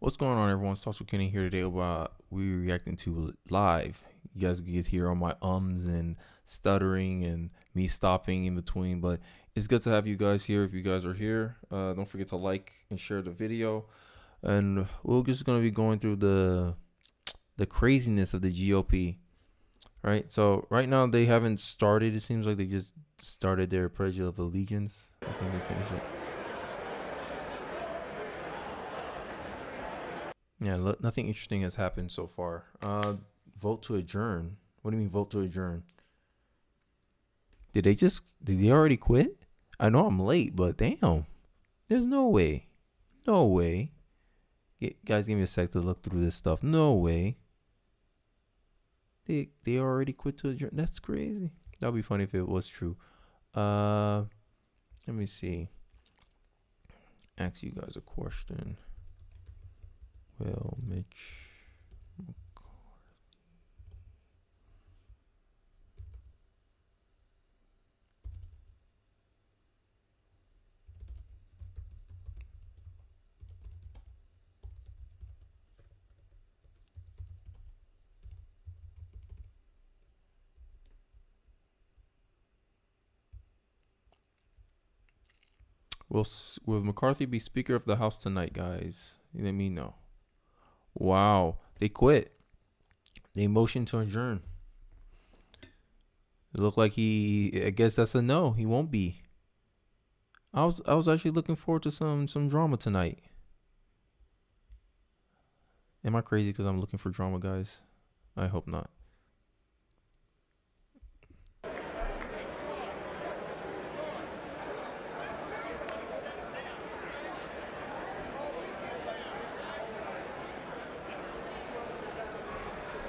What's going on, everyone? It's Talks with Kenny here today about we reacting to Live. You guys get to hear all my ums and stuttering and me stopping in between, but it's good to have you guys here. If you guys are here, don't forget to like and share the video. And we're just gonna be going through the craziness of the GOP, right? So right now they haven't started. It seems like they just started their Pledge of Allegiance. I think they finished it. Yeah, nothing interesting has happened so far. Vote to adjourn. What do you mean vote to adjourn? Did they already quit? I know I'm late, but damn. There's no way. No way. Guys, give me a sec to look through this stuff. No way. They already quit to adjourn. That's crazy. That'd be funny if it was true. Let me see. Ask you guys a question. Well, Mitch McCarthy. Will McCarthy be Speaker of the House tonight, guys? Let me know. Wow, they quit. They motioned to adjourn. It looked like I guess that's a no. He won't be. I was actually looking forward to some drama tonight. Am I crazy because I'm looking for drama, guys? I hope not.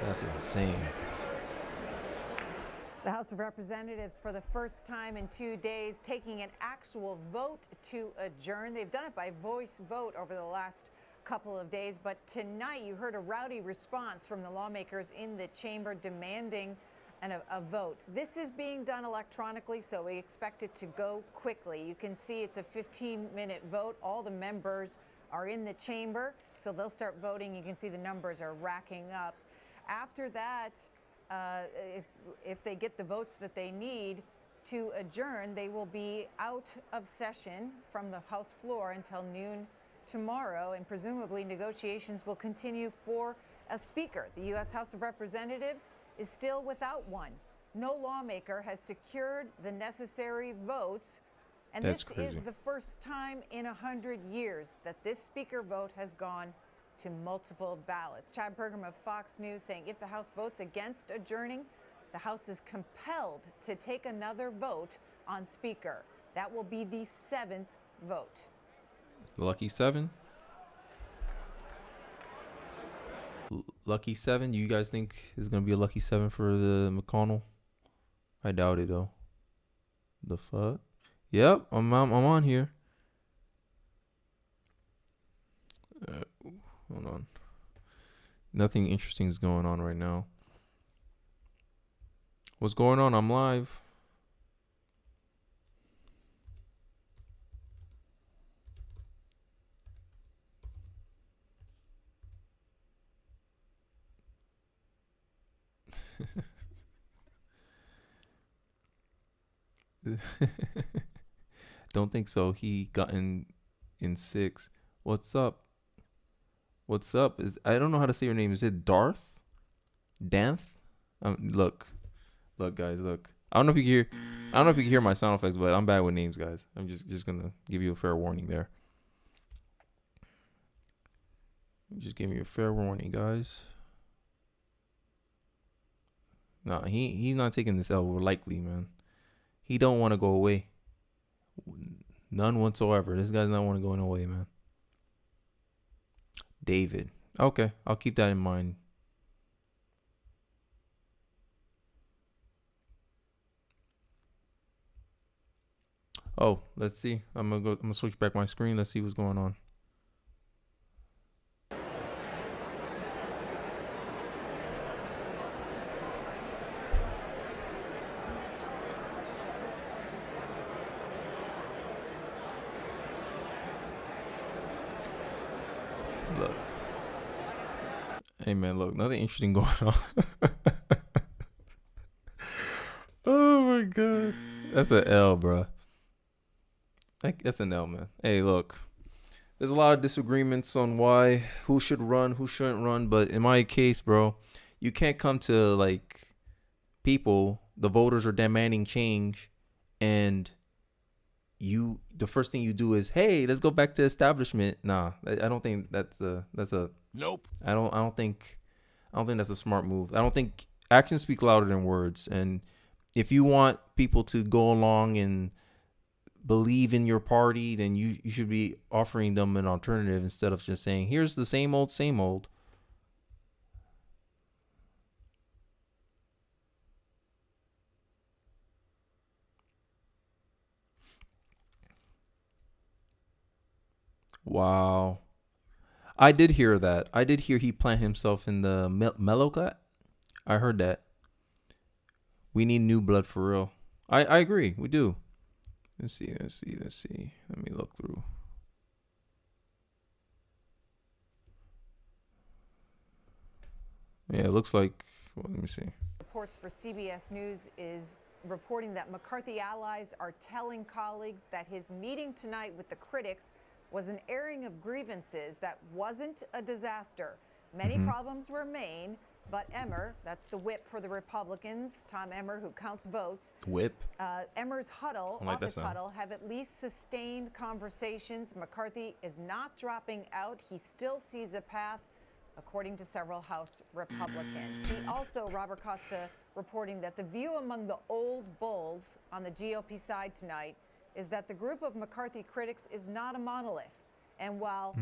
That's insane. The House of Representatives, for the first time in 2 days, taking an actual vote to adjourn. They've done it by voice vote over the last couple of days, but tonight you heard a rowdy response from the lawmakers in the chamber demanding a vote. This is being done electronically, so we expect it to go quickly. You can see it's a 15-minute vote. All the members are in the chamber, so they'll start voting. You can see the numbers are racking up. After that, if they get the votes that they need to adjourn, they will be out of session from the House floor until noon tomorrow, and presumably negotiations will continue for a speaker. The U.S. House of Representatives is still without one. No lawmaker has secured the necessary votes, and That's this crazy. is the first time in 100 years that this speaker vote has gone to multiple ballots. Chad Pergram of Fox News saying if the House votes against adjourning, the House is compelled to take another vote on Speaker. That will be the 7th vote. Lucky 7? Lucky 7? You guys think it's going to be a lucky 7 for the McConnell? I doubt it, though. The fuck? Yep, I'm on here. Hold on. Nothing interesting is going on right now. What's going on? I'm live. Don't think so. He got in 6. What's up? What's up? I don't know how to say your name. Is it Darth? Danth? Look, guys, look. I don't know if you can hear my sound effects, but I'm bad with names, guys. I'm just gonna give you a fair warning there. Just give me a fair warning, guys. Nah, he's not taking this L lightly, man. He don't want to go away. None whatsoever. This guy's not want to go away, man. David. Okay, I'll keep that in mind. Oh, let's see. I'm gonna switch back my screen. Let's see what's going on. Look. Hey man, look, nothing interesting going on. Oh my god, that's an L, bro. That's an L, man. Hey, look, there's a lot of disagreements on why who should run, who shouldn't run, but in my case, bro, you can't come to like people, the voters are demanding change, and the first thing you do is, hey, let's go back to establishment. Nah, I don't think that's a Nope. I don't think that's a smart move. I don't think actions speak louder than words. And if you want people to go along and believe in your party, then you should be offering them an alternative instead of just saying, here's the same old, same old. Wow. I did hear that. I did hear he planted himself in the mellow cut. I heard that. We need new blood for real. I agree. We do. Let's see. Let me look through. Yeah, it looks like. Well, let me see. Reports for CBS News is reporting that McCarthy allies are telling colleagues that his meeting tonight with the critics was an airing of grievances that wasn't a disaster. Many problems remain, but Emmer, that's the whip for the Republicans, Tom Emmer, who counts votes. Whip. Emmer's huddle, I like that office sound. huddle, have at least sustained conversations. McCarthy is not dropping out. He still sees a path, according to several House Republicans. He also, Robert Costa, reporting that the view among the old bulls on the GOP side tonight is that the group of McCarthy critics is not a monolith. And while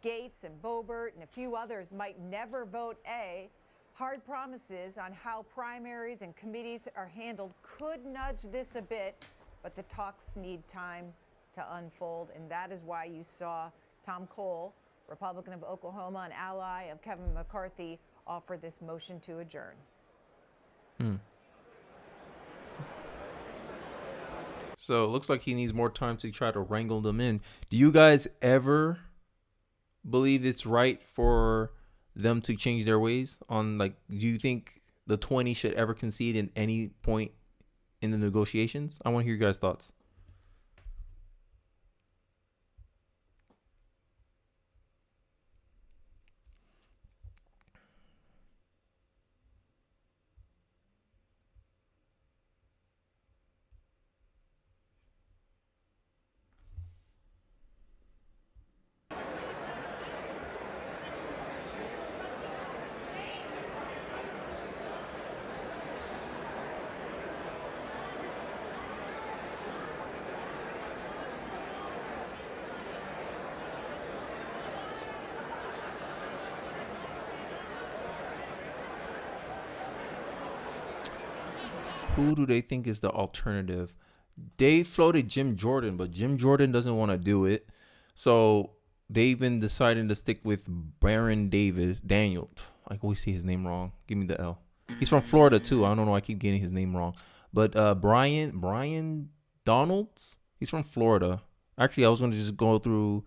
Gates and Boebert and a few others might never vote A, hard promises on how primaries and committees are handled could nudge this a bit, but the talks need time to unfold. And that is why you saw Tom Cole, Republican of Oklahoma, an ally of Kevin McCarthy, offer this motion to adjourn. So it looks like he needs more time to try to wrangle them in. Do you guys ever believe it's right for them to change their ways on, like, do you think the 20 should ever concede in any point in the negotiations? I want to hear your guys' thoughts. Who do they think is the alternative? They floated Jim Jordan, but Jim Jordan doesn't want to do it. So they've been deciding to stick with Baron Daniel. I always say his name wrong. Give me the L. He's from Florida too. I don't know. I keep getting his name wrong. But Brian Donalds. He's from Florida. Actually, I was going to just go through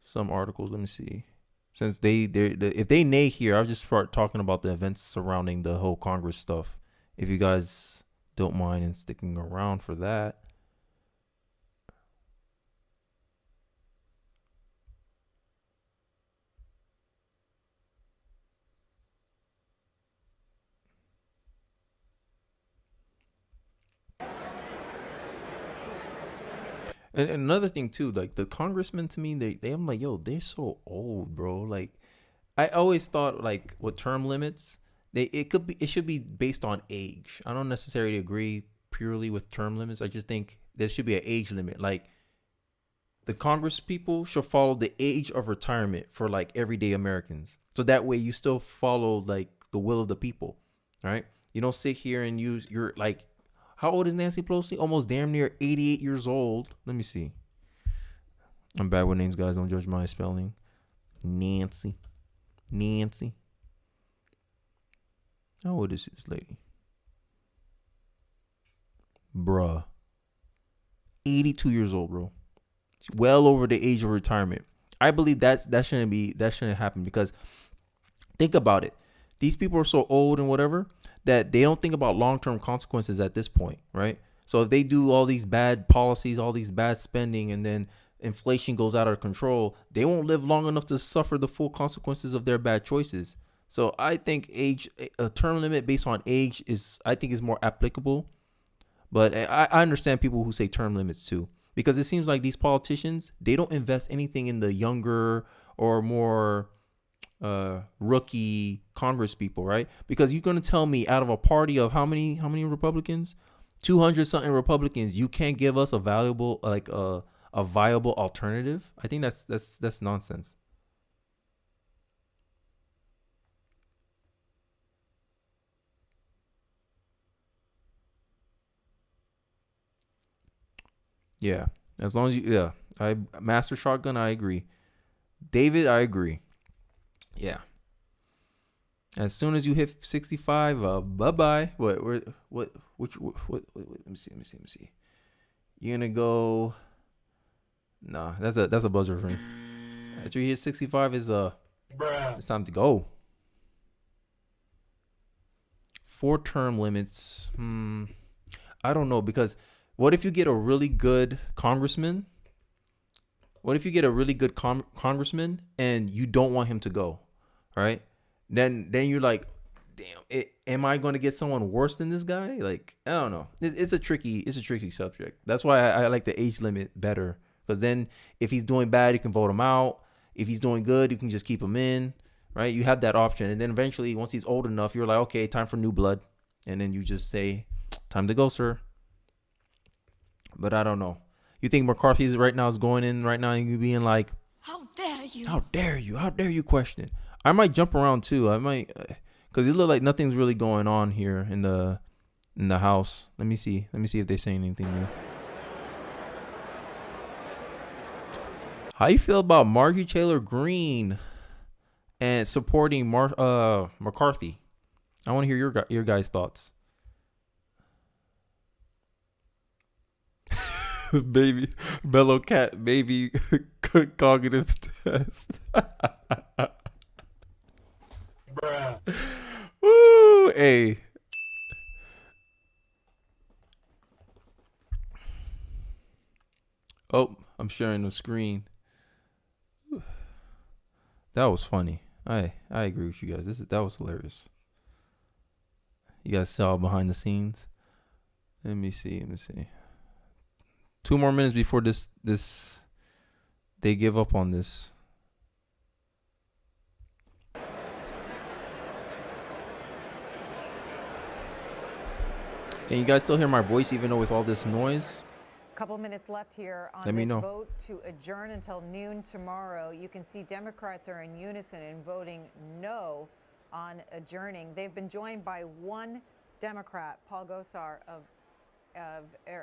some articles. Let me see. Since if they nay here, I'll just start talking about the events surrounding the whole Congress stuff. If you guys don't mind and sticking around for that. And another thing too, like the congressmen to me, I'm like, yo, they're so old, bro. Like, I always thought like with term limits, it should be based on age. I don't necessarily agree purely with term limits. I just think there should be an age limit. Like the Congress people should follow the age of retirement for like everyday Americans. So that way you still follow like the will of the people. All right. You don't sit here and you're like, how old is Nancy Pelosi? Almost damn near 88 years old. Let me see. I'm bad with names, guys. Don't judge my spelling. Nancy. How old is this lady? Bruh. 82 years old, bro. She's well over the age of retirement. I believe that shouldn't happen because Think about it. These people are so old and whatever that they don't think about long-term consequences at this point, right? So if they do all these bad policies, all these bad spending, and then inflation goes out of control, they won't live long enough to suffer the full consequences of their bad choices. So I think a term limit based on age I think is more applicable. But I understand people who say term limits too, because it seems like these politicians, they don't invest anything in the younger or more rookie Congress people, right? Because you're gonna tell me out of a party of how many Republicans, 200 something Republicans, you can't give us a valuable a viable alternative? I think that's nonsense. Yeah, as long as I Master Shotgun, I agree. David, I agree. Yeah. As soon as you hit 65, bye bye. Let me see. You're gonna go. Nah, that's a buzzer for me. After you hit 65, it's time to go. 4-term limits. I don't know, because what if you get a really good congressman? What if you get a really good congressman and you don't want him to go? All right, then you're like, damn, am I going to get someone worse than this guy? Like, I don't know. It's a tricky subject. That's why I like the age limit better, because then if he's doing bad, you can vote him out. If he's doing good, you can just keep him in, right? You have that option, and then eventually, once he's old enough, you're like, okay, time for new blood, and then you just say, time to go, sir. But I don't know. You think McCarthy right now is going in right now and you being like, how dare you? How dare you? How dare you question? I might jump around too. I might, because it look like nothing's really going on here in the house. Let me see if they say anything new. How you feel about Marjorie Taylor Greene and supporting McCarthy? I want to hear your guys' thoughts. Baby, mellow cat, baby, cognitive test. Bruh. Woo, hey. Oh, I'm sharing the screen. That was funny. I agree with you guys. That was hilarious. You guys saw behind the scenes. Let me see. 2 more minutes before this they give up on this. Can you guys still hear my voice even though with all this noise? Couple minutes left here on this vote to adjourn until noon tomorrow. You can see Democrats are in unison in voting no on adjourning. They've been joined by one Democrat, Paul Gosar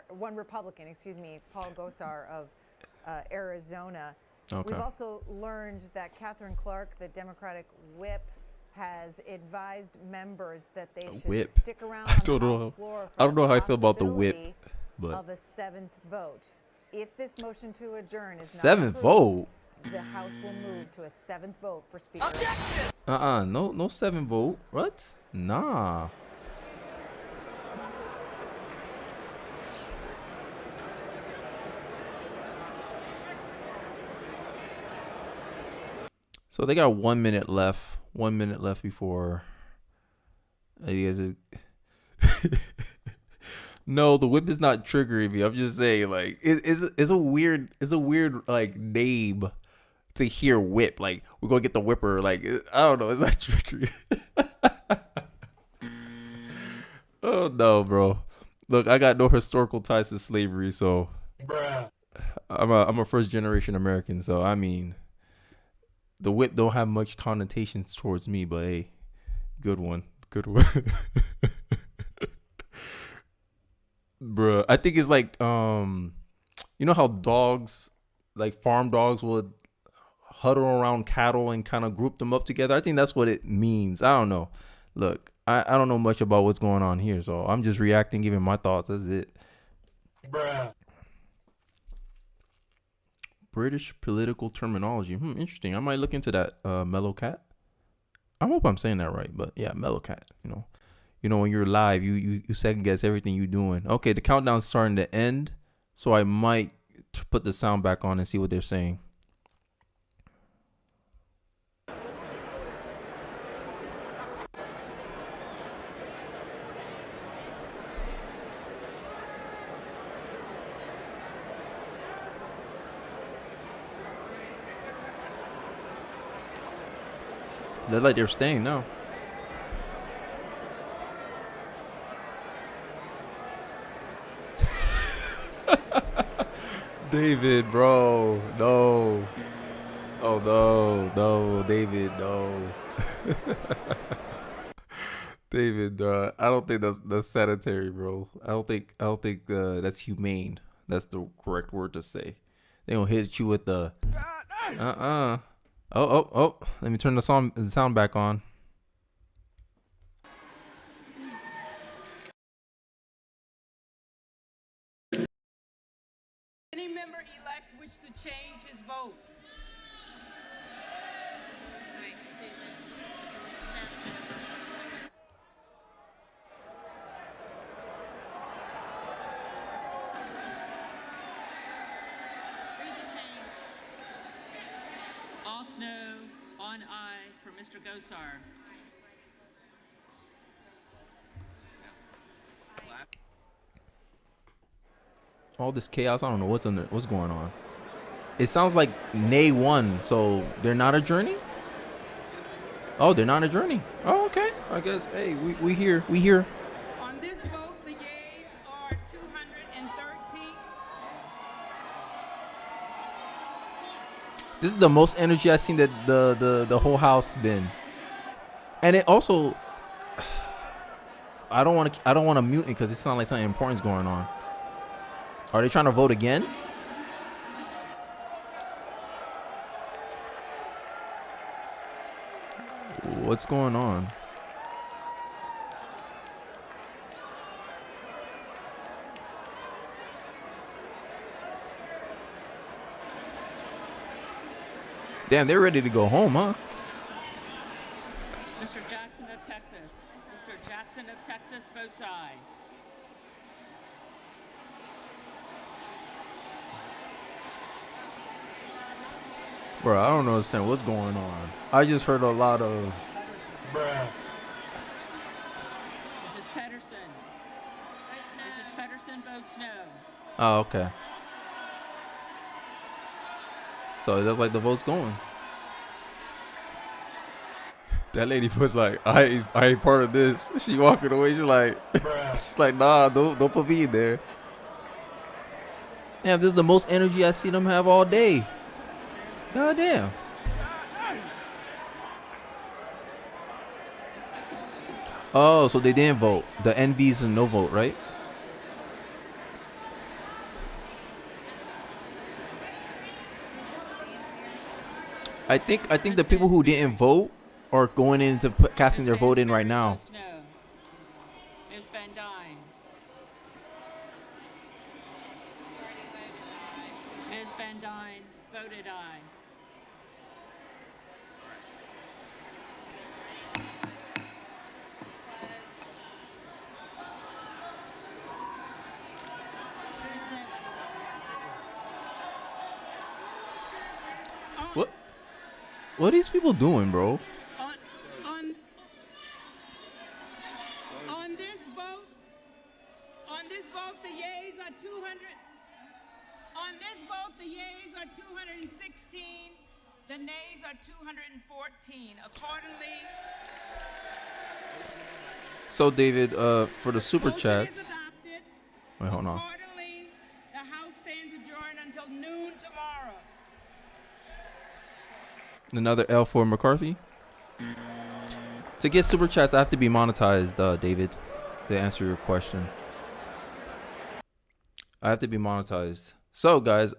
one Republican, Paul Gosar of Arizona. Okay. We've also learned that Catherine Clark, the Democratic whip, has advised members that they should stick around on the House floor for I don't know how I feel about the whip, but of a 7th vote. If this motion to adjourn is not approved, vote, the House will move to a 7th vote for Speaker. No 7th vote. What? Nah. So they got 1 minute left. 1 minute left before. No, the whip is not triggering me. I'm just saying, like, it's a weird like name to hear whip. Like, we're gonna get the whipper. Like, I don't know. It's not triggering. Oh no, bro. Look, I got no historical ties to slavery, so I'm a first generation American. So I mean, the whip don't have much connotations towards me, but hey, good one. Bruh, I think it's like you know how dogs, like farm dogs, would huddle around cattle and kind of group them up together. I think that's what it means. I don't know. Look, I don't know much about what's going on here, so I'm just reacting, giving my thoughts. That's it. Bruh. British political terminology. Interesting. I might look into that, Mellow Cat. I hope I'm saying that right, but yeah, mellow cat. When you're live, you second guess everything you're doing. Okay, the countdown's starting to end, so I might put the sound back on and see what they're saying. They're like they're staying now. David, bro, no. Oh no, David, no. David, I don't think that's sanitary, bro. I don't think that's humane. That's the correct word to say. They gonna hit you with the Oh. Let me turn the sound back on. Any member-elect wish to change his vote? All right, Susan. Susan, step over for a second. Read the change. Off no, on aye for Mr. Gosar. All this chaos, I don't know what's going on. It sounds like nay one, so they're not adjourning. Oh, they're not adjourning. Oh, okay. I guess. Hey, we here. We here. On this vote, the yeas are 213. This is the most energy I've seen that the whole house been. And it also, I don't want to mute it because it sounds like something important's going on. Are they trying to vote again? What's going on? Damn, they're ready to go home, huh? Mr. Jackson of Texas. Mr. Jackson of Texas votes aye. Bro, I don't understand what's going on. I just heard a lot of Mrs. Pedersen. Mrs. Pedersen votes no. Oh, okay. So it looks like the vote's going. That lady was like, I ain't part of this. She walking away. She's like, nah, don't put me in there. Damn, this is the most energy I seen them have all day. God damn. Oh, so they didn't vote. The NV's a no vote, right? I think the people who didn't vote are going into casting their vote in right now. Votes no. Ms. Van Dyne. Ms. Van Dyne voted aye. What are these people doing, bro? On this vote, the yeas are 200. On this vote, the yeas are 216. The nays are 214. Accordingly, So David, for the super motion chats. is adopted. Wait, hold on. Accordingly, the House stands adjourned until noon tomorrow. Another L for McCarthy. To get super chats, I have to be monetized, David. To answer your question, I have to be monetized. So, guys,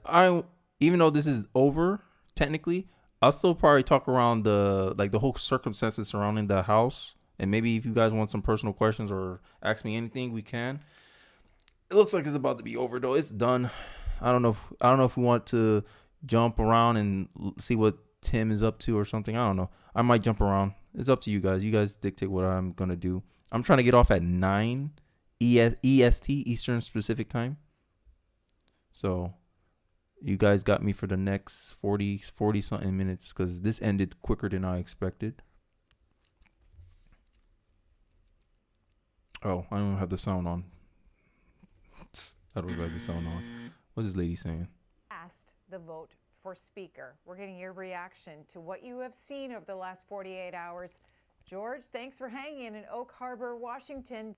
even though this is over technically, I'll still probably talk around the whole circumstances surrounding the house, and maybe if you guys want some personal questions or ask me anything, we can. It looks like it's about to be over though. It's done. I don't know if we want to jump around and see what Tim is up to or something. I don't know. I might jump around. It's up to you guys. You guys dictate what I'm gonna do. I'm trying to get off at 9 EST, Eastern Specific Time. So you guys got me for the next 40 something minutes because this ended quicker than I expected. Oh, I don't have the sound on. I don't have the sound on. What's this lady saying? Cast the vote for Speaker. We're getting your reaction to what you have seen over the last 48 hours. George, thanks for hanging in Oak Harbor, Washington.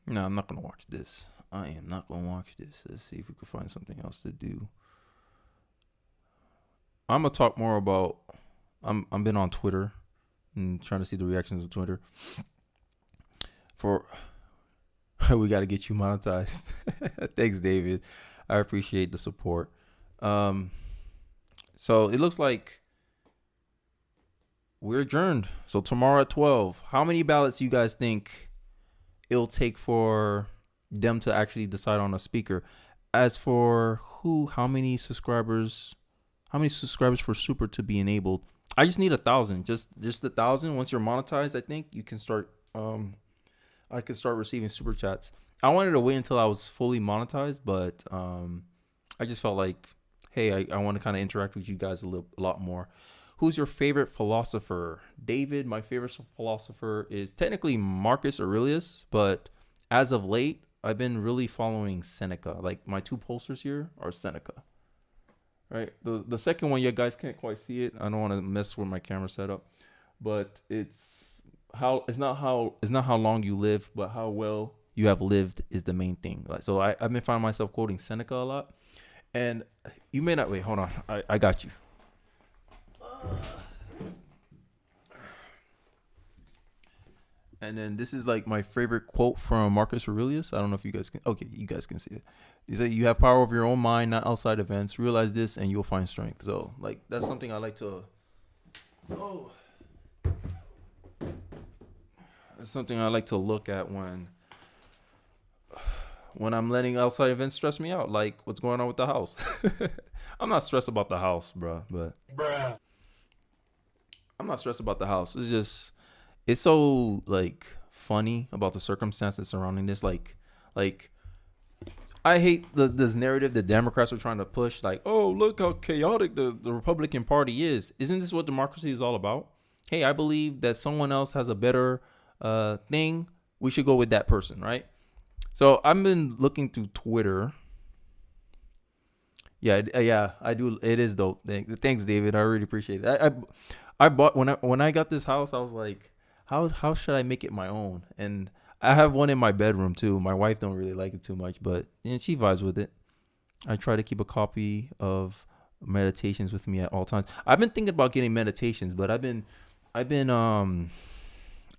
No, I'm not going to watch this. I am not going to watch this. Let's see if we can find something else to do. I'm going to talk more about... I've been on Twitter and trying to see the reactions of Twitter. We got to get you monetized. Thanks, David. I appreciate the support. So it looks like we're adjourned. So tomorrow at 12. How many ballots you guys think it'll take for them to actually decide on a speaker? As for how many subscribers for Super to be enabled? I just need 1,000. Just 1,000. Once you're monetized, I think you can start. I could start receiving super chats. I wanted to wait until I was fully monetized, but I just felt like, hey, I want to kind of interact with you guys a lot more. Who's your favorite philosopher? David, my favorite philosopher is technically Marcus Aurelius, but as of late, I've been really following Seneca. Like my 2 posters here are Seneca. Right? The second one, you guys can't quite see it. I don't want to mess with my camera setup, but it's not how long you live, but how well you have lived is the main thing. Like, so I've been finding myself quoting Seneca a lot. And you may not wait, hold on. I got you. And then this is like my favorite quote from Marcus Aurelius. I don't know if you guys can. Okay, you guys can see it. He said, "You have power over your own mind, not outside events. Realize this, and you'll find strength." So, like, that's something I like to. Oh. It's something I like to look at when I'm letting outside events stress me out, like what's going on with the house. I'm not stressed about the house, bro, but I'm not stressed about the house. It's just, it's so like funny about the circumstances surrounding this. Like I hate this narrative the Democrats are trying to push. Like, oh, look how chaotic the Republican Party is. Isn't this what democracy is all about? Hey, I believe that someone else has a better thing. We should go with that person, right? So I've been looking through Twitter. Yeah, I do. It is dope. Thanks, David. I really appreciate it. I bought when I got this house. I was like, how should I make it my own? And I have one in my bedroom too. My wife don't really like it too much, but she vibes with it. I try to keep a copy of meditations with me at all times. I've been thinking about getting meditations, but I've been I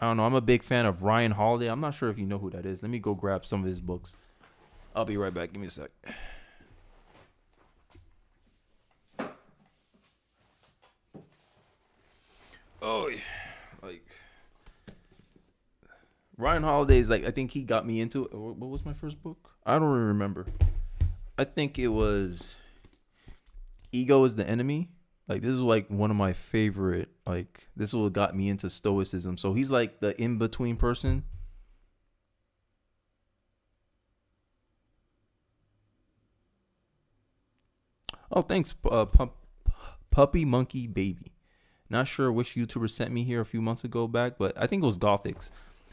don't know. I'm a big fan of Ryan Holiday. I'm not sure if you know who that is. Let me go grab some of his books. I'll be right back. Give me a sec. Oh, like Ryan Holiday is like, I think he got me into it. What was my first book? I don't really remember. I think it was Ego is the Enemy. Like, this is like one of my favorite, like, this is what got me into Stoicism. So he's like the in-between person. Oh, thanks, Puppy Monkey Baby. Not sure which YouTuber sent me here a few months ago back, but I think it was Gothics.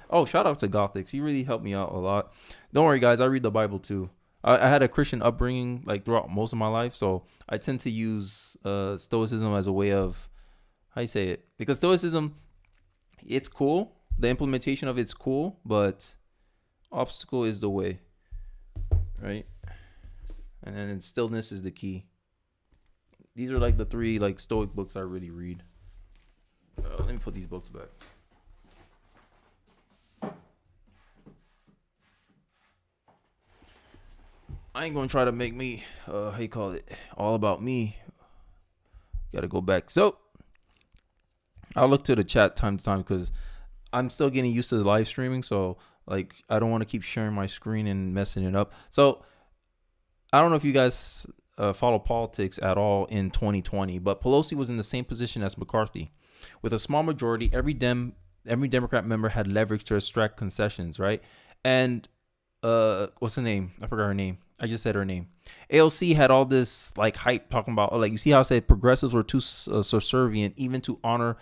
Oh, shout out to Gothics. He really helped me out a lot. Don't worry, guys. I read the Bible too. I had a Christian upbringing like throughout most of my life, so I tend to use Stoicism as a way of, how you say it? Because Stoicism, it's cool. The implementation of it's cool, but obstacle is the way, right? And then stillness is the key. These are like the 3 like Stoic books I really read. Let me put these books back. I ain't gonna try to make me, how you call it, all about me. Gotta go back. So, I'll look to the chat time to time because I'm still getting used to the live streaming. So, like, I don't want to keep sharing my screen and messing it up. So, I don't know if you guys, follow politics at all in 2020, but Pelosi was in the same position as McCarthy. With a small majority, every Democrat member had leverage to extract concessions, right? And what's her name? I forgot her name. I just said her name. AOC had all this like hype talking about, like, you see how I said progressives were too subservient even to honor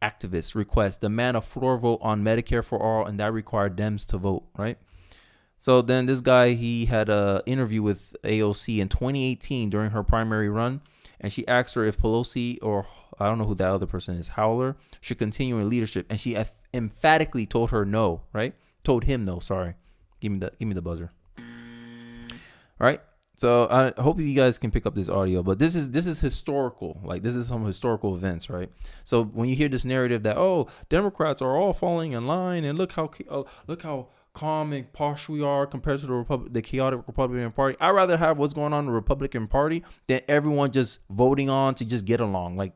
activists' requests, demand a floor vote on Medicare for all, and that required Dems to vote, right? So then this guy, he had a interview with AOC in 2018 during her primary run, and she asked her if Pelosi, or I don't know who that other person is, Howler, should continue in leadership, and she emphatically told her no, right? Told him no. Sorry, give me the buzzer. All right. So I hope you guys can pick up this audio, but this is historical. Like, this is some historical events, right? So when you hear this narrative that, oh, Democrats are all falling in line, and look how calm and posh we are compared to the chaotic Republican Party. I'd rather have what's going on in the Republican Party than everyone just voting on to just get along. Like,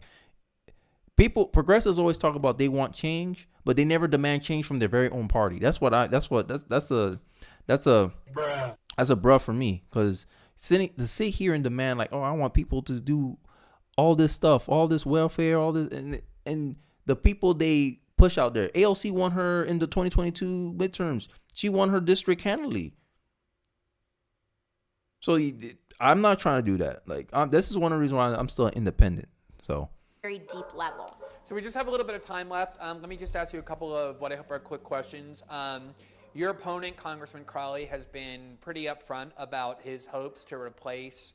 progressives always talk about they want change, but they never demand change from their very own party. That's a bruh for me, because to sit here and demand, like, oh, I want people to do all this stuff, all this welfare, all this, and the people they push out there. AOC won her in the 2022 midterms. She won her district handily. So I'm not trying to do that. Like, this is one of the reasons why I'm still independent. So very deep level. So we just have a little bit of time left. Let me just ask you a couple of what I hope are quick questions. Your opponent, Congressman Crowley, has been pretty upfront about his hopes to replace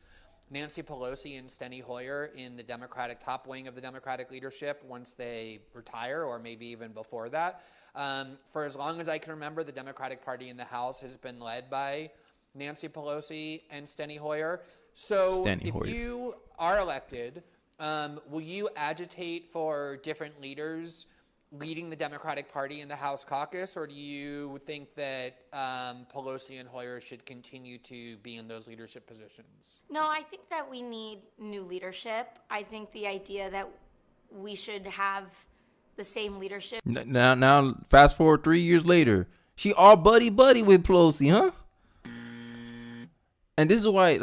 Nancy Pelosi and Steny Hoyer in the Democratic top wing of the Democratic leadership once they retire, or maybe even before that. For as long as I can remember, the Democratic Party in the House has been led by Nancy Pelosi and Steny Hoyer. So if you are elected, will you agitate for different leaders leading the Democratic Party in the House caucus, or do you think that Pelosi and Hoyer should continue to be in those leadership positions? No, I think that we need new leadership. I think the idea that we should have the same leadership. Now, fast forward 3 years later, she all buddy with Pelosi, huh? And this is why,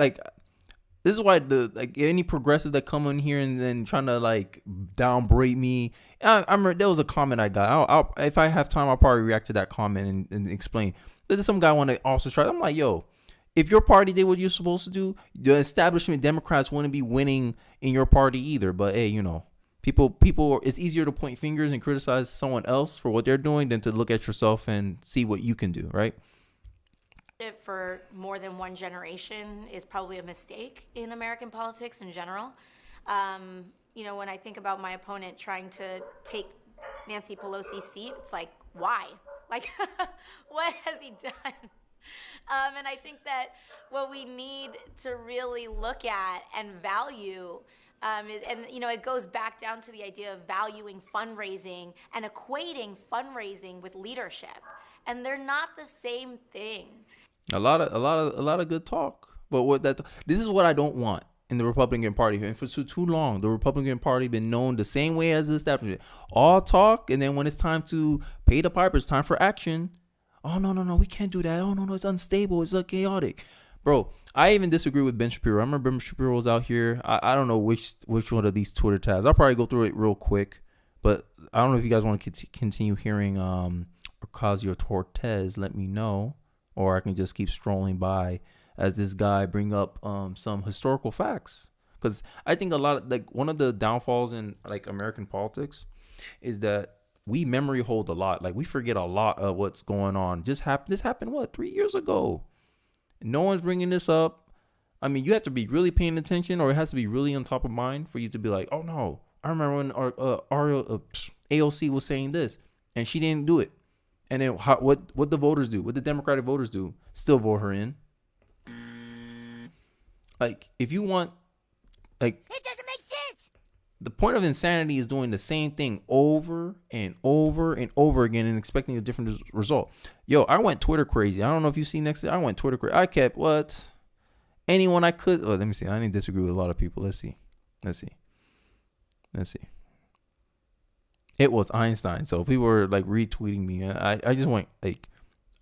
any progressive that come in here and then trying to like downgrade me. I remember there was a comment I got. I'll if I have time, I'll probably react to that comment and explain. But then some guy want to also try. I'm like, yo, if your party did what you're supposed to do, the establishment Democrats wouldn't be winning in your party either. But hey, people, it's easier to point fingers and criticize someone else for what they're doing than to look at yourself and see what you can do, right? For more than one generation is probably a mistake in American politics in general. When I think about my opponent trying to take Nancy Pelosi's seat, it's like, why? Like, what has he done? And I think that what we need to really look at and value it goes back down to the idea of valuing fundraising and equating fundraising with leadership, and they're not the same thing. A lot of good talk, but this is what I don't want in the Republican Party. And for too long, the Republican Party been known the same way as the establishment: all talk, and then when it's time to pay the piper, it's time for action. Oh no, we can't do that. Oh no, it's unstable. It's chaotic, bro. I even disagree with Ben Shapiro. I remember Ben Shapiro was out here. I don't know which one of these Twitter tabs. I'll probably go through it real quick, but I don't know if you guys want to continue hearing Ocasio-Cortez. Let me know. Or I can just keep strolling by as this guy bring up some historical facts. Because I think a lot of one of the downfalls in American politics is that we memory hold a lot. Like, we forget a lot of what's going on. This happened 3 years ago. No one's bringing this up. I mean, you have to be really paying attention, or it has to be really on top of mind for you to be like, oh no, I remember when AOC was saying this and she didn't do it. And then what the voters do, what the Democratic voters do, still vote her in. Like, if you want, it doesn't make sense. The point of insanity is doing the same thing over and over and over again and expecting a different result. Yo, I went Twitter crazy. I don't know if you see next. I went Twitter crazy. I kept anyone I could. Oh, let me see. I didn't disagree with a lot of people. Let's see. It was Einstein. So people were retweeting me. I just went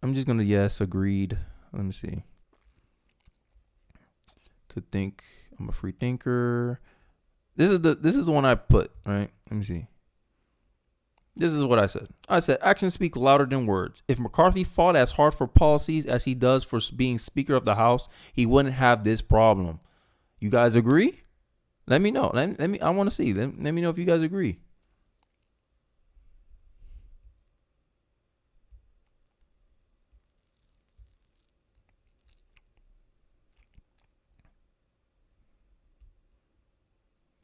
I'm just going to, yes, agreed. Let me see. Could think I'm a free thinker. This is the one I put, right? Let me see. This is what I said. I said, actions speak louder than words. If McCarthy fought as hard for policies as he does for being Speaker of the House, he wouldn't have this problem. You guys agree? Let me know. Let me. I want to see. Let me know if you guys agree.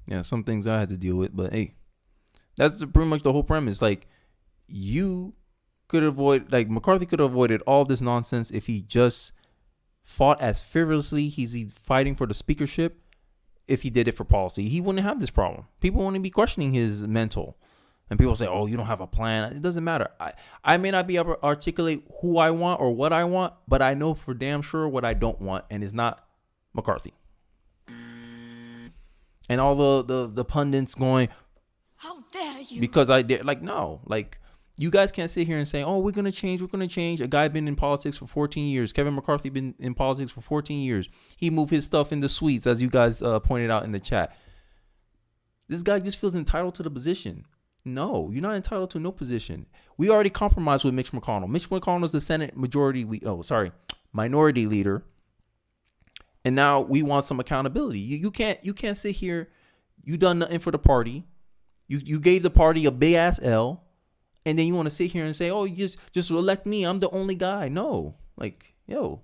Yeah, some things I had to deal with, but hey, that's pretty much the whole premise. Like, you could avoid, like, McCarthy could have avoided all this nonsense if he just fought as fearlessly he's fighting for the speakership. If he did it for policy, he wouldn't have this problem. People wouldn't be questioning his mental. And people say, oh, you don't have a plan. It doesn't matter. I may not be able to articulate who I want or what I want, but I know for damn sure what I don't want, and it's not McCarthy. And all the pundits going, How dare you? because I did. Like, no. Like, you guys can't sit here and say, oh, we're going to change. We're going to change. A guy been in politics for 14 years. Kevin McCarthy been in politics for 14 years. He moved his stuff in the suites, as you guys pointed out in the chat. This guy just feels entitled to the position. No, you're not entitled to no position. We already compromised with Mitch McConnell. Mitch McConnell is the Senate minority leader. And now we want some accountability. You can't sit here. You done nothing for the party. You gave the party a big ass L. And then you want to sit here and say, oh, you just elect me. I'm the only guy. No. Like, yo.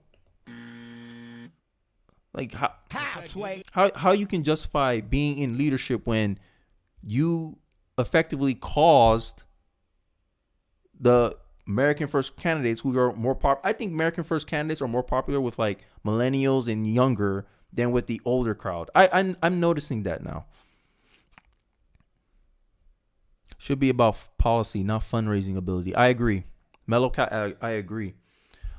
Like, how you can justify being in leadership when you effectively caused the American First candidates who are more I think American First candidates are more popular with, like, millennials and younger than with the older crowd. I'm noticing that now. Should be about policy, not fundraising ability. I agree. Mellow Cat, I agree.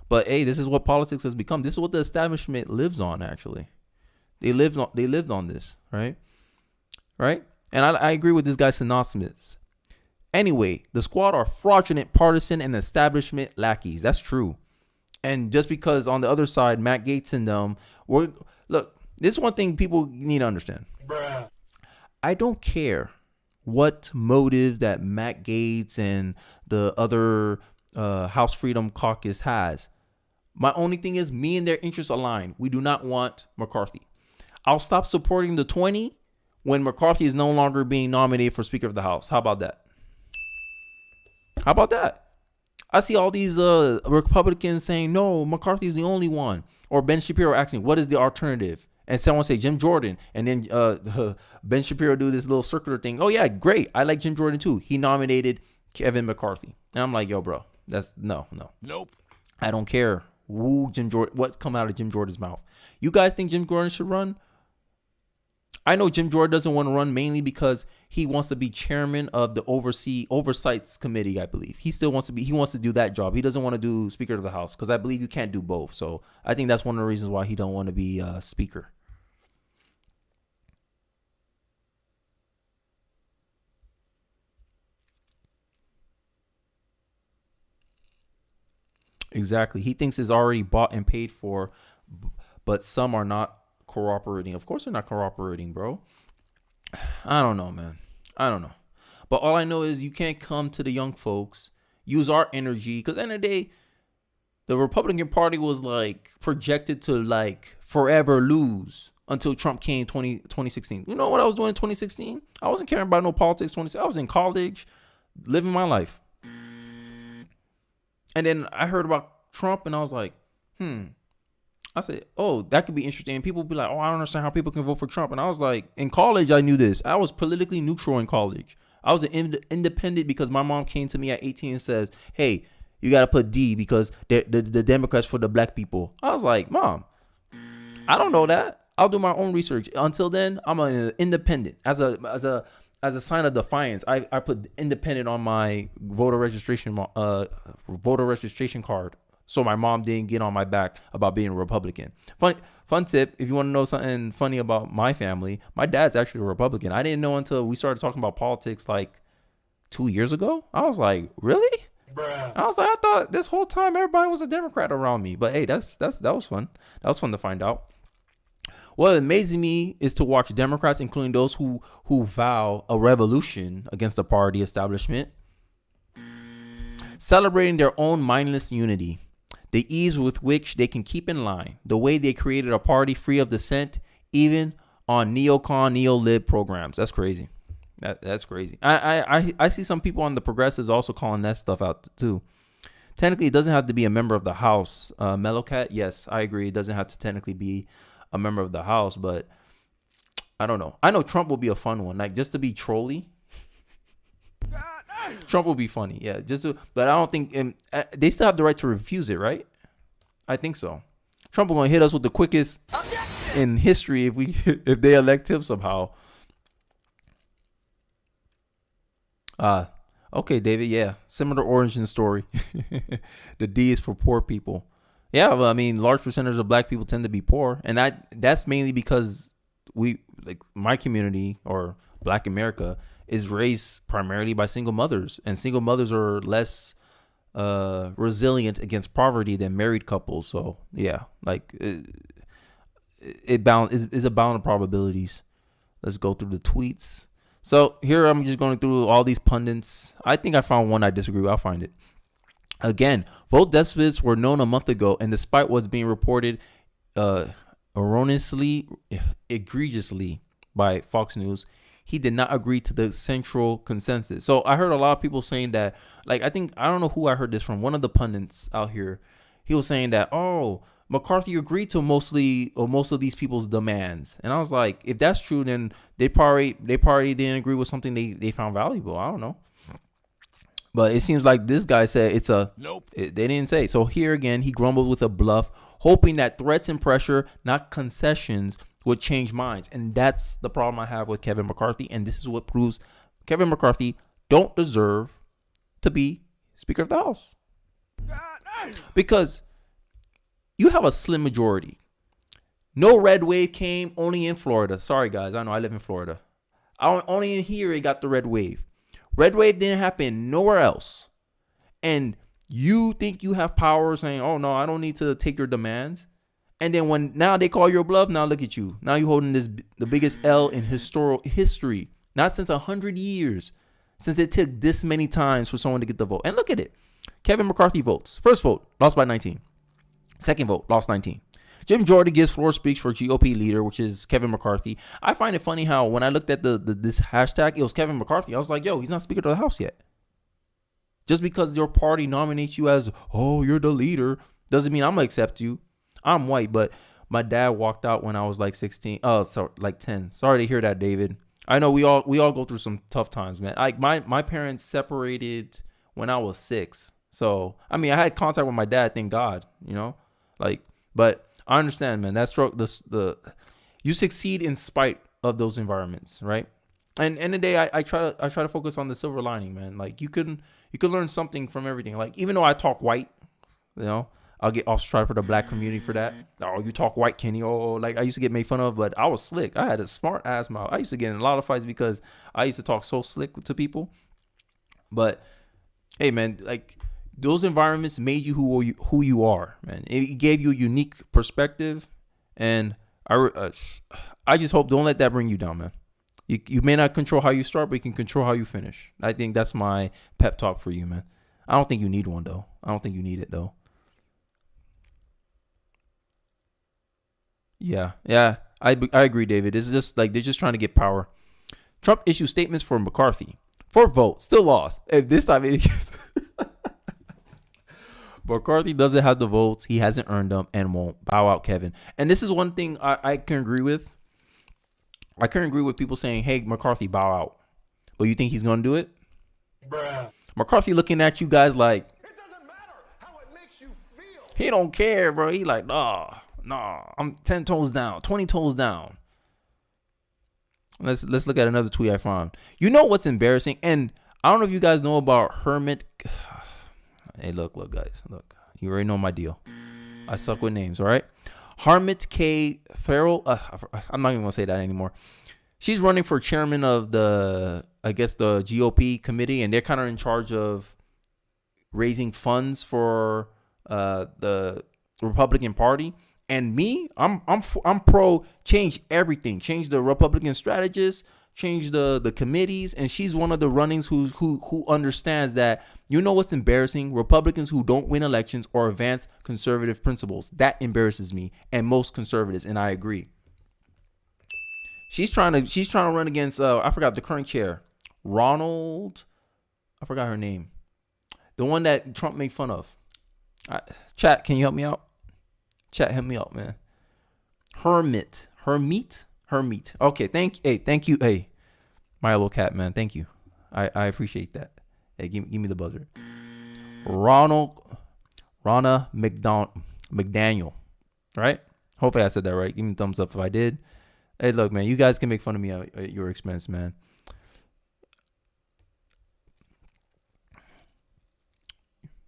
But hey, this is what politics has become. This is what the establishment lives on, actually. They lived on this, right? Right? And I agree with this guy's synopsis. Anyway, the squad are fraudulent, partisan, and establishment lackeys. That's true. And just because on the other side, Matt Gaetz and them, look, this is one thing people need to understand. Bruh. I don't care what motive that Matt Gaetz and the other House Freedom Caucus has. My only thing is, me and their interests align. We do not want McCarthy. I'll stop supporting the 20 when McCarthy is no longer being nominated for Speaker of the House. How about that? How about that? I see all these Republicans saying, no, McCarthy's the only one. Or Ben Shapiro asking, what is the alternative? And someone say Jim Jordan. And then Ben Shapiro do this little circular thing. Oh, yeah, great. I like Jim Jordan, too. He nominated Kevin McCarthy. And I'm like, yo, bro, that's no. Nope. I don't care what's come out of Jim Jordan's mouth. You guys think Jim Jordan should run? I know Jim Jordan doesn't want to run mainly because he wants to be chairman of the oversights committee, I believe. He wants to do that job. He doesn't want to do Speaker of the House because I believe you can't do both. So I think that's one of the reasons why he don't want to be Speaker. Exactly. He thinks it's already bought and paid for, but some are not cooperating. Of course they're not cooperating, bro. I don't know, man. I don't know. But all I know is you can't come to the young folks, use our energy, because at the end of the day, the Republican Party was like projected to like forever lose until Trump came 2016. You know what I was doing in 2016? I wasn't caring about no politics. I was in college, living my life. And then I heard about Trump and I was like, I said, oh, that could be interesting. And people be like, oh, I don't understand how people can vote for Trump. And I was like, in college, I knew this. I was politically neutral in college. I was an independent because my mom came to me at 18 and says, hey, you got to put D because the Democrats for the black people. I was like, Mom, I don't know that. I'll do my own research. Until then, I'm an independent. As a sign of defiance, I put independent on my voter registration card. So my mom didn't get on my back about being a Republican. Fun tip, if you want to know something funny about my family, my dad's actually a Republican. I didn't know until we started talking about politics like 2 years ago. I was like, really? Bruh. I was like, I thought this whole time everybody was a Democrat around me. But hey, that was fun. That was fun to find out. What amazes me is to watch Democrats, including those who vow a revolution against the party establishment, celebrating their own mindless unity, the ease with which they can keep in line, the way they created a party free of dissent, even on neocon, neo-lib programs. That's crazy. That's crazy. I see some people on the progressives also calling that stuff out too. Technically, it doesn't have to be a member of the House. Mellowcat, yes, I agree. It doesn't have to technically be a member of the House, but I don't know. I know Trump will be a fun one, like just to be trolly. Trump will be funny, yeah. But I don't think they still have the right to refuse it, right? I think so. Trump will gonna hit us with the quickest in history if they elect him somehow. Okay, David. Yeah, similar origin story. The D is for poor people. Yeah, well, I mean, large percentage of black people tend to be poor, and that's mainly because my community or Black America is raised primarily by single mothers, and single mothers are less resilient against poverty than married couples. So yeah, like it is a bound of probabilities. Let's go through the tweets. So here I'm just going through all these pundits. I think I found one I disagree with. I'll find it. Again, vote despots were known a month ago, and despite what's being reported erroneously, egregiously by Fox News, he did not agree to the central consensus. So I heard a lot of people saying that, like, I don't know who I heard this from. One of the pundits out here, he was saying that, oh, McCarthy agreed to most of these people's demands. And I was like, if that's true, then they probably didn't agree with something they found valuable. I don't know. But it seems like this guy said it's a nope. They didn't say. So here again, he grumbled with a bluff, hoping that threats and pressure, not concessions, would change minds. And that's the problem I have with Kevin McCarthy. And this is what proves Kevin McCarthy don't deserve to be Speaker of the House. Because you have a slim majority. No red wave came, only in Florida. Sorry, guys. I know I live in Florida. Only in here it got the red wave. Red wave didn't happen nowhere else. And you think you have power saying, oh, no, I don't need to take your demands. And then when now they call your bluff, now look at you. Now you're holding the biggest L in history. Not since 100 years. Since it took this many times for someone to get the vote. And look at it. Kevin McCarthy votes. First vote, lost by 19. Second vote, lost 19. Jim Jordan gives floor speech for GOP leader, which is Kevin McCarthy. I find it funny how when I looked at this hashtag, it was Kevin McCarthy. I was like, yo, he's not Speaker of the House yet. Just because your party nominates you as, oh, you're the leader, doesn't mean I'm going to accept you. I'm white, but my dad walked out when I was like 16. Oh, so like 10. Sorry to hear that, David. I know we all go through some tough times, man. Like my parents separated when I was 6. So, I mean, I had contact with my dad, thank God, you know? Like, but I understand, man. That's you succeed in spite of those environments, right? And in the day, I try to focus on the silver lining, man. Like you can learn something from everything. Like even though I talk white, you know, I'll strive for the black community for that. Oh, you talk white, Kenny. Oh, like I used to get made fun of, but I was slick. I had a smart ass mouth. I used to get in a lot of fights because I used to talk so slick to people. But hey, man, like. Those environments made you who you are, man. It gave you a unique perspective, and I just hope don't let that bring you down, man. You may not control how you start, but you can control how you finish. I think that's my pep talk for you, man. I don't think you need one though. I don't think you need it though. Yeah, I agree, David. It's just like they're just trying to get power. Trump issued statements for McCarthy. 4 votes, still lost. If this time it is. McCarthy doesn't have the votes. He hasn't earned them and won't bow out Kevin. And this is one thing I can agree with. I can agree with people saying, hey, McCarthy, bow out. But you think he's going to do it? Bruh. McCarthy looking at you guys like, it doesn't matter how it makes you feel. He don't care, bro. He like, nah, I'm 10 toes down, 20 toes down. Let's look at another tweet I found. You know what's embarrassing? And I don't know if you guys know about Hermit. Hey, look, guys. Look, you already know my deal. I suck with names, all right? Harmit K. Farrell. I'm not even going to say that anymore. She's running for chairman of the GOP committee, and they're kind of in charge of raising funds for the Republican Party. And me, I'm pro change everything, change the Republican strategists, change the committees, and she's one of the runnings who understands that. You know what's embarrassing? Republicans who don't win elections or advance conservative principles. That embarrasses me and most conservatives, and I agree. She's trying to run against I forgot the current chair, Ronald. I forgot her name, the one that Trump made fun of. Chat, can you help me out? Chat, help me out, man. Hermit. Okay, thank you. Hey, my little cat, man. Thank you. I appreciate that. Hey, give me the buzzer. Ronna McDaniel. Right? Hopefully I said that right. Give me a thumbs up if I did. Hey, look, man, you guys can make fun of me at your expense, man.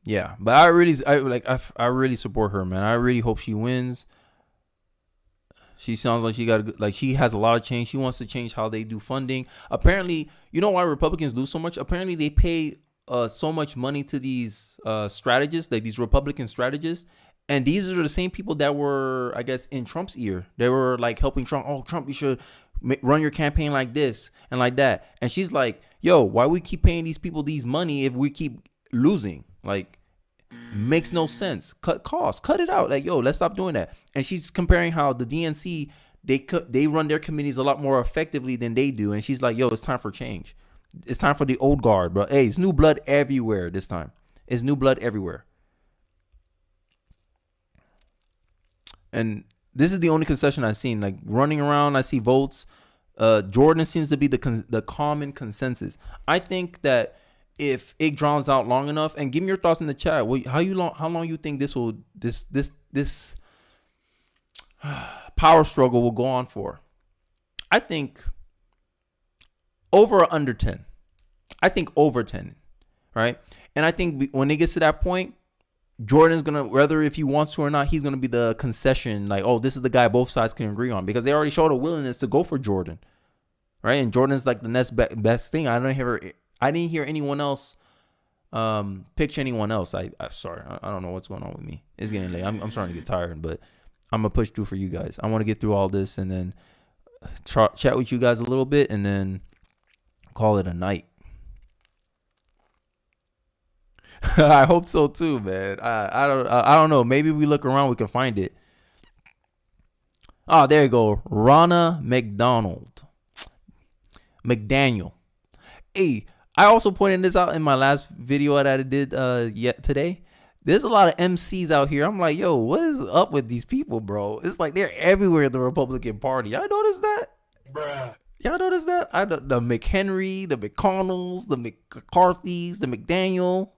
Yeah, but I really support her, man. I really hope she wins. She sounds like she has a lot of change. She wants to change how they do funding. Apparently, you know why Republicans lose so much? Apparently, they pay so much money to these strategists, like these Republican strategists. And these are the same people that were, I guess, in Trump's ear. They were like helping Trump. Oh, Trump, you should run your campaign like this and like that. And she's like, yo, why we keep paying these people these money if we keep losing? Like, makes no sense. Cut costs, cut it out. Like, yo, let's stop doing that. And she's comparing how the DNC, they run their committees a lot more effectively than they do. And she's like, yo, it's time for change. It's time for the old guard, bro. Hey, it's new blood everywhere this time. It's new blood everywhere. And this is the only concession I've seen. Like, running around, I see votes. Jordan seems to be the common consensus. I think that if it drowns out long enough, and give me your thoughts in the chat. How long you think this power struggle will go on for? I think over or under 10. I think over 10, right? And I think when it gets to that point, Jordan's gonna, whether if he wants to or not, he's gonna be the concession. Like, oh, this is the guy both sides can agree on, because they already showed a willingness to go for Jordan, right? And Jordan's like the next best thing. I didn't hear anyone else pitch anyone else. I'm sorry, I don't know what's going on with me. It's getting late. I'm starting to get tired, but I'm gonna push through for you guys. I want to get through all this and then chat with you guys a little bit and then call it a night. I hope so too, man. I don't know. Maybe we look around, we can find it. Oh, there you go. Ronna McDaniel. Hey, I also pointed this out in my last video that I did today. There's a lot of MCs out here. I'm like, yo, what is up with these people, bro? It's like they're everywhere in the Republican Party. Y'all notice that? Bruh. Y'all notice that? The McHenry, the McConnells, the McCarthys, the McDaniel.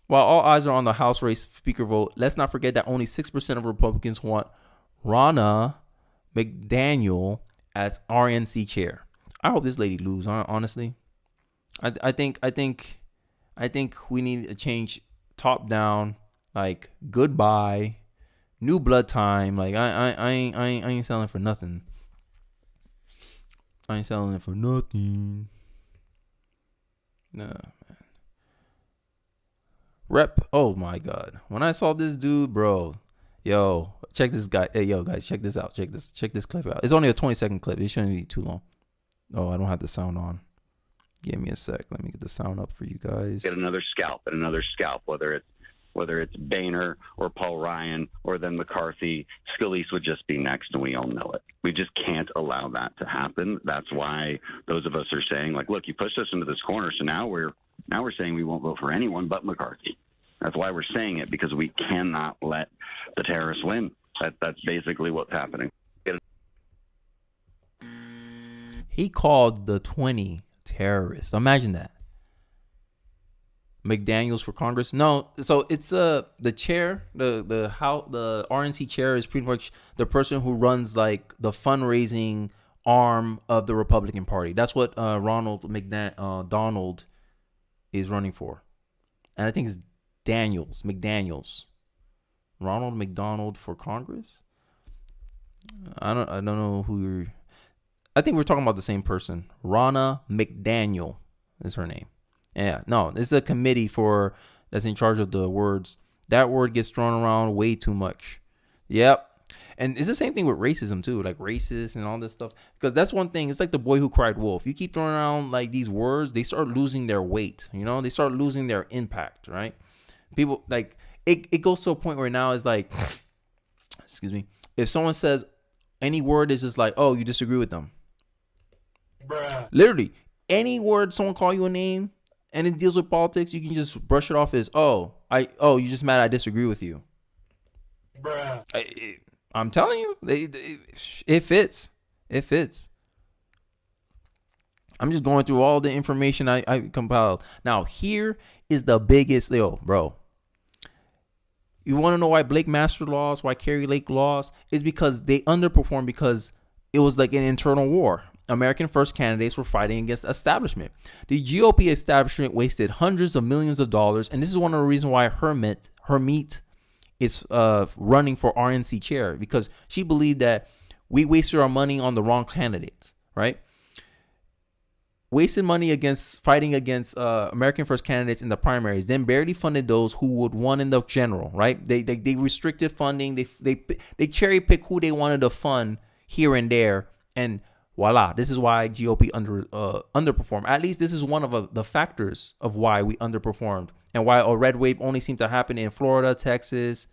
While all eyes are on the House race speaker vote, let's not forget that only 6% of Republicans want Ronna McDaniel as RNC chair. I hope this lady lose, honestly. I think we need a change top down, like goodbye, new blood time. Like I ain't selling for nothing. I ain't selling it for nothing. Nah, man. Oh my God. When I saw this dude, bro, yo, check this guy. Hey, yo, guys, check this out. Check this clip out. It's only a 20-second clip. It shouldn't be too long. Oh, I don't have the sound on. Give me a sec. Let me get the sound up for you guys. Get another scalp, whether it's Boehner or Paul Ryan or then McCarthy. Scalise would just be next, and we all know it. We just can't allow that to happen. That's why those of us are saying, like, look, you pushed us into this corner, so now we're saying we won't vote for anyone but McCarthy. That's why we're saying it, because we cannot let the terrorists win. That's basically what's happening. He called the 20 terrorists. Imagine that. McDaniels for Congress. No, so it's the chair, the RNC chair is pretty much the person who runs like the fundraising arm of the Republican Party. That's what Ronald McDonald is running for, and I think it's McDaniels. Ronald McDonald for Congress. I don't know who you're. I think we're talking about the same person. Ronna McDaniel is her name. Yeah, no, this is a committee that's in charge of the words. That word gets thrown around way too much. Yep. And it's the same thing with racism too, like racist and all this stuff. Because that's one thing. It's like the boy who cried wolf. You keep throwing around like these words, they start losing their weight. You know, they start losing their impact, right? People like it goes to a point where now it's like, excuse me, if someone says any word is just like, oh, you disagree with them. Bruh. Literally, any word someone call you a name and it deals with politics, you can just brush it off as, you just mad I disagree with you. Bruh. I'm telling you, it fits. It fits. I'm just going through all the information I compiled. Now, here is the biggest, bro. You want to know why Blake Master lost, why Kerry Lake lost? Is because they underperformed because it was like an internal war. American First candidates were fighting against the establishment. The GOP establishment wasted hundreds of millions of dollars, and this is one of the reasons why Hermit is running for RNC chair, because she believed that we wasted our money on the wrong candidates, right? Wasted money fighting against American First candidates in the primaries, then barely funded those who would won in the general, right? They restricted funding. They cherry pick who they wanted to fund here and there, and voila, this is why GOP underperformed. At least this is one of the factors of why we underperformed and why a red wave only seemed to happen in Florida, Texas.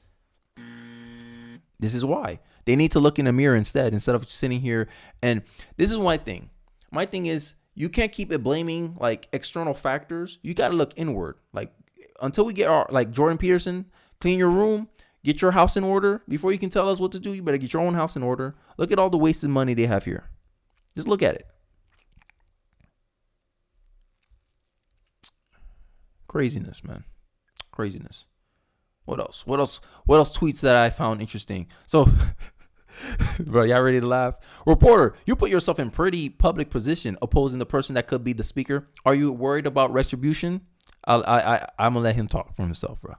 This is why. They need to look in the mirror instead of sitting here. And this is my thing. My thing is, you can't keep it blaming like external factors. You got to look inward. Like until we get like Jordan Peterson, clean your room, get your house in order. Before you can tell us what to do, you better get your own house in order. Look at all the wasted money they have here. Just look at it. Craziness, man. Craziness. What else? What else tweets that I found interesting? So, bro, y'all ready to laugh? Reporter, you put yourself in pretty public position opposing the person that could be the speaker. Are you worried about retribution? I'm gonna let him talk for himself, bro.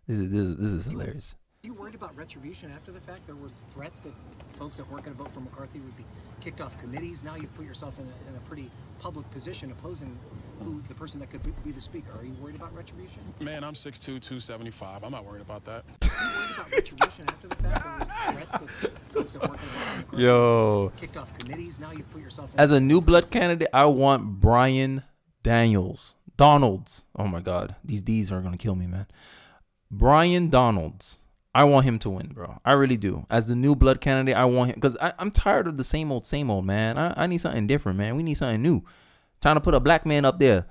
This is hilarious. Are you worried about retribution after the fact? There was threats that folks that weren't going to vote for McCarthy would be kicked off committees. Now you put yourself in a pretty public position opposing the person that could be the speaker. Are you worried about retribution? Man, I'm 6'2", 275. I'm not worried about that. Are you worried about retribution after the fact? There was threats that folks that weren't going to vote for McCarthy Yo. kicked off committees. Now you put yourself in As a new blood candidate, I want Brian Donalds. Oh my God. These D's are going to kill me, man. Brian Donalds. I want him to win, bro. I really do. As the new blood candidate, I want him because I'm tired of the same old, man. I need something different, man. We need something new. Time to put a black man up there.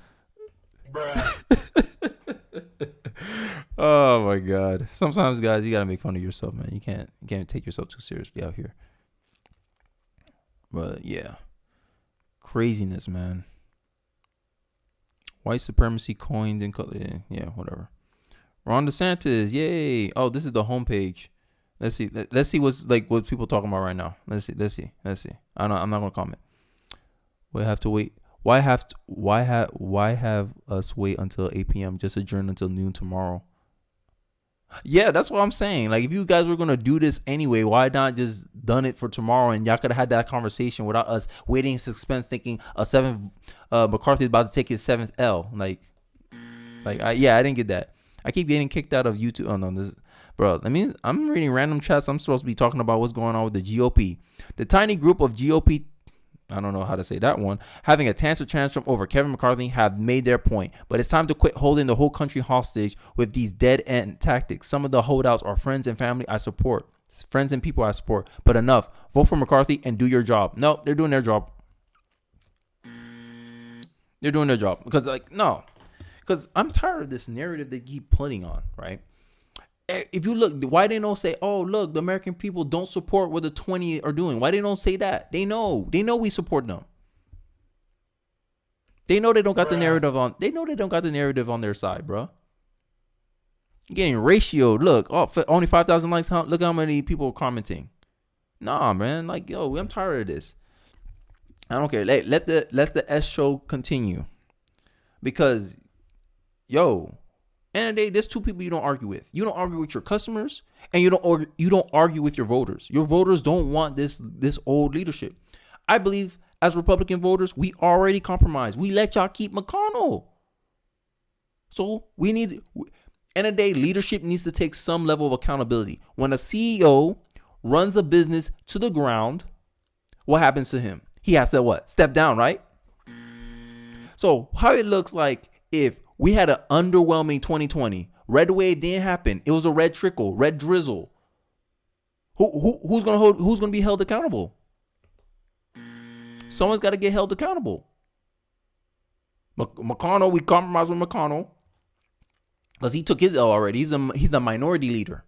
Oh my God. Sometimes, guys, you gotta make fun of yourself, man. You can't take yourself too seriously out here. But yeah, craziness, man. White supremacy coined in yeah, whatever. Ron DeSantis, yay! Oh, this is the homepage. Let's see what people talking about right now. Let's see. I'm not gonna comment. We have to wait. Why have us wait until 8 p.m. just adjourn until noon tomorrow? Yeah, that's what I'm saying. Like, if you guys were gonna do this anyway, why not just done it for tomorrow and y'all could have had that conversation without us waiting in suspense, thinking McCarthy's about to take his 7th L. I didn't get that. I keep getting kicked out of YouTube. Oh no, bro. I mean, I'm reading random chats. I'm supposed to be talking about what's going on with the GOP. The tiny group of GOP, I don't know how to say that one, having a tantrum over Kevin McCarthy have made their point. But it's time to quit holding the whole country hostage with these dead end tactics. Some of the holdouts are friends and family I support. Friends and people I support. But enough. Vote for McCarthy and do your job. No, they're doing their job. They're doing their job. Because I'm tired of this narrative they keep putting on, right? If you look, why they don't say, oh, look, the American people don't support what the 20 are doing? Why they don't say that? They know we support them. They know they don't got the narrative on. They know they don't got the narrative on their side, bro. Getting ratioed. Look, only 5,000 likes. Look how many people are commenting. Nah, man. Like, yo, I'm tired of this. I don't care. Let the S show continue, because, yo, end of the day, there's two people you don't argue with. You don't argue with your customers, and you don't argue with your voters. Your voters don't want this old leadership. I believe as Republican voters, we already compromised. We let y'all keep McConnell. So we need, end of the day, leadership needs to take some level of accountability. When a CEO runs a business to the ground, what happens to him? He has to what? Step down, right? So how it looks like if we had an underwhelming 2020, red wave didn't happen. It was a red trickle, red drizzle. Who's gonna be held accountable? Someone's got to get held accountable. McConnell, we compromised with McConnell because he took his L already. He's the minority leader.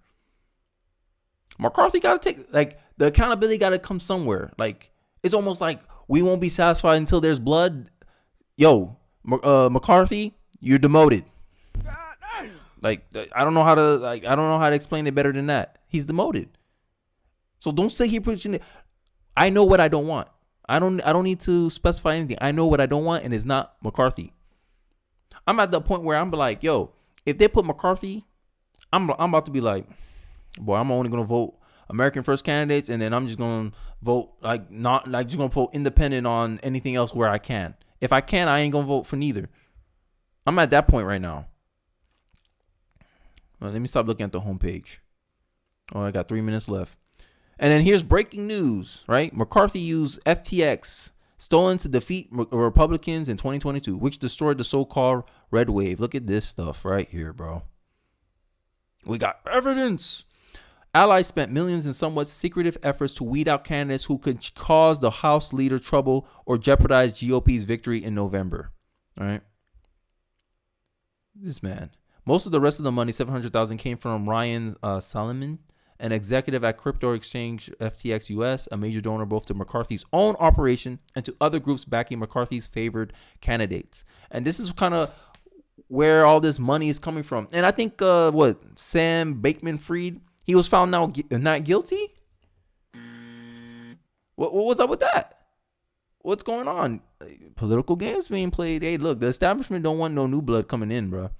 McCarthy got to take, like, the accountability got to come somewhere. Like, it's almost like we won't be satisfied until there's blood. Yo, McCarthy, you're demoted. Like, I don't know how to explain it better than that. He's demoted. So don't sit here preaching it. I know what I don't want. I don't need to specify anything. I know what I don't want, and it's not McCarthy. I'm at the point where I'm like, yo, if they put McCarthy, I'm about to be like, boy, I'm only gonna vote American First candidates, and then I'm just gonna vote just gonna vote independent on anything else where I can. If I can, I ain't gonna vote for neither. I'm at that point right now. Well, let me stop looking at the homepage. Oh, I got 3 minutes left. And then here's breaking news, right? McCarthy used FTX stolen to defeat Republicans in 2022, which destroyed the so-called red wave. Look at this stuff right here, bro. We got evidence. Allies spent millions in somewhat secretive efforts to weed out candidates who could cause the House leader trouble or jeopardize GOP's victory in November. All right. This man. Most of the rest of the money, $700,000, came from Ryan Salomon, an executive at crypto exchange FTX US, a major donor both to McCarthy's own operation and to other groups backing McCarthy's favored candidates. And this is kind of where all this money is coming from. And I think, Sam Bankman-Fried, he was found now not guilty? What was up with that? What's going on? Political games being played. Hey, look, the establishment don't want no new blood coming in, bro.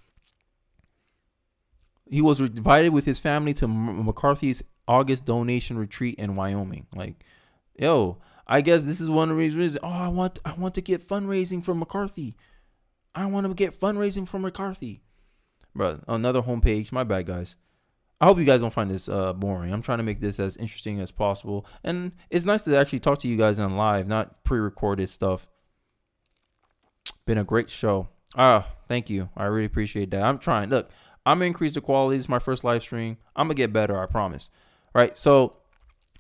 He was invited with his family to McCarthy's August donation retreat in Wyoming. Like, yo, I guess this is one of the reasons. Oh, I want to get fundraising from McCarthy. I want to get fundraising from McCarthy. Bro, another homepage. My bad, guys. I hope you guys don't find this boring. I'm trying to make this as interesting as possible. And it's nice to actually talk to you guys on live, not pre-recorded stuff. Been a great show. Thank you. I really appreciate that. I'm trying. Look, I'm going to increase the quality. This is my first live stream. I'm going to get better, I promise. All right, so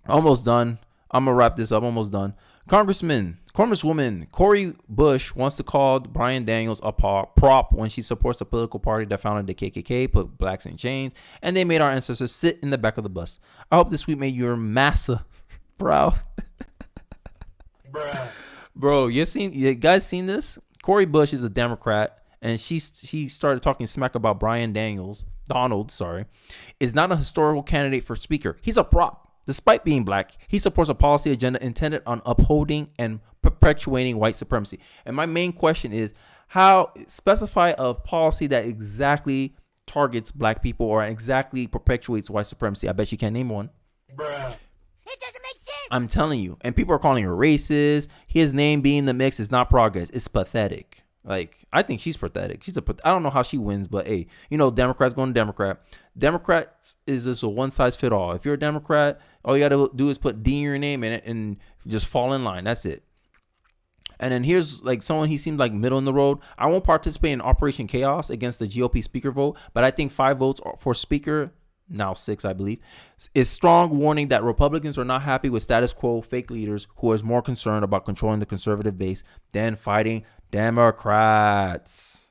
almost done. I'm going to wrap this up. Almost done. Congresswoman Cori Bush wants to call Brian Daniels a prop when she supports a political party that founded the KKK, put blacks in chains, and they made our ancestors sit in the back of the bus. I hope this tweet made your massa proud. Bro, you guys seen this? Cori Bush is a Democrat. And she started talking smack about Donald, is not a historical candidate for speaker. He's a prop. Despite being black, he supports a policy agenda intended on upholding and perpetuating white supremacy. And my main question is, how specify a policy that exactly targets black people or exactly perpetuates white supremacy? I bet you can't name one. Bruh. It doesn't make sense. I'm telling you. And people are calling her racist. His name being in the mix is not progress. It's pathetic. Like, I think she's pathetic. I don't know how she wins, but hey, Democrats going to Democrat. Democrats is just a one size fit all. If you're a Democrat, all you got to do is put D in your name and just fall in line. That's it. And then here's like someone, he seemed like middle in the road. I won't participate in Operation Chaos against the GOP speaker vote, but I think 5 votes for speaker, now 6, I believe, is strong warning that Republicans are not happy with status quo fake leaders who is more concerned about controlling the conservative base than fighting Democrats.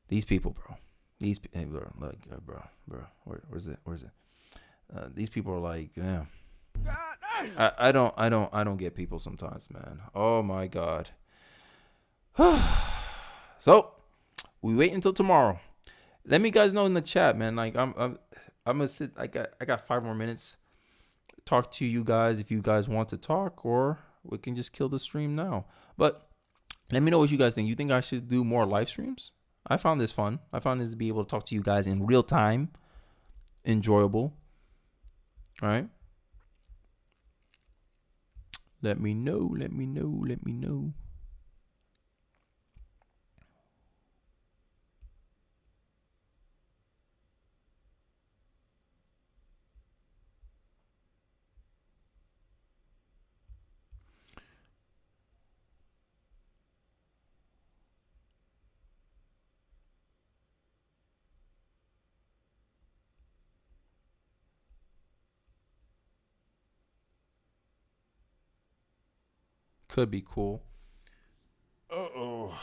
These people, bro. Where's it? These people are like, yeah. I don't get people sometimes, man. Oh my God. So we wait until tomorrow. Let me guys know in the chat, man. Like I'm gonna sit. I got 5 more minutes. Talk to you guys if you guys want to talk, or we can just kill the stream now. But let me know what you guys think. You think I should do more live streams? I found this fun. I found this to be able to talk to you guys in real time. Enjoyable. All right. Let me know. could be cool. Uh-oh.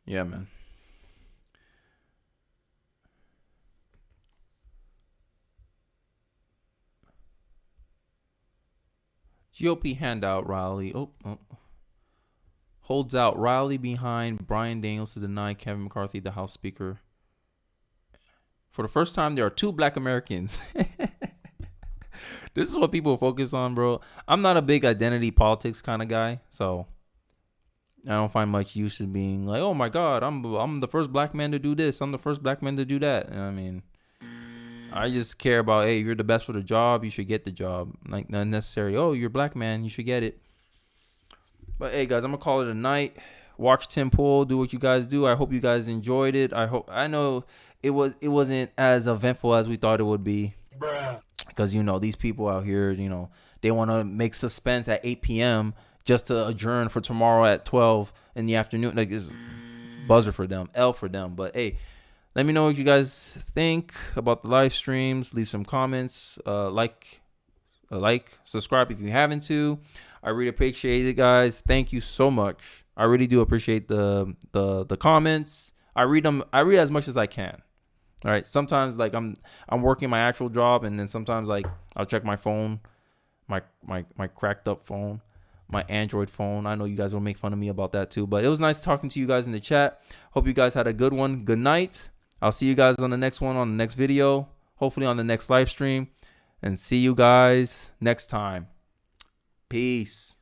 Yeah, man. GOP handout rally. Holds out rally behind Brian Daniels to deny Kevin McCarthy the House Speaker. For the first time, there are 2 black Americans. This is what people focus on, bro. I'm not a big identity politics kind of guy, so I don't find much use in being like, oh my God, I'm the first black man to do this. I'm the first black man to do that. I mean, I just care about, hey, you're the best for the job. You should get the job. Like, not necessarily, oh, you're a black man. You should get it. But hey, guys, I'm gonna call it a night. Watch Tim Pool, do what you guys do. I hope you guys enjoyed it. I know it wasn't as eventful as we thought it would be. Bruh. Because these people out here, they want to make suspense at 8 p.m. just to adjourn for tomorrow at 12 in the afternoon. Like, it's buzzer for them, L for them. But hey, let me know what you guys think about the live streams. Leave some comments. Like, subscribe if you haven't to. I really appreciate it, guys. Thank you so much. I really do appreciate the comments. I read them. I read as much as I can. All right. Sometimes like I'm working my actual job, and then sometimes like I'll check my phone, my cracked up phone, my Android phone. I know you guys will make fun of me about that too, but it was nice talking to you guys in the chat. Hope you guys had a good one. Good night. I'll see you guys on the next one, on the next video, hopefully on the next live stream, and see you guys next time. Peace.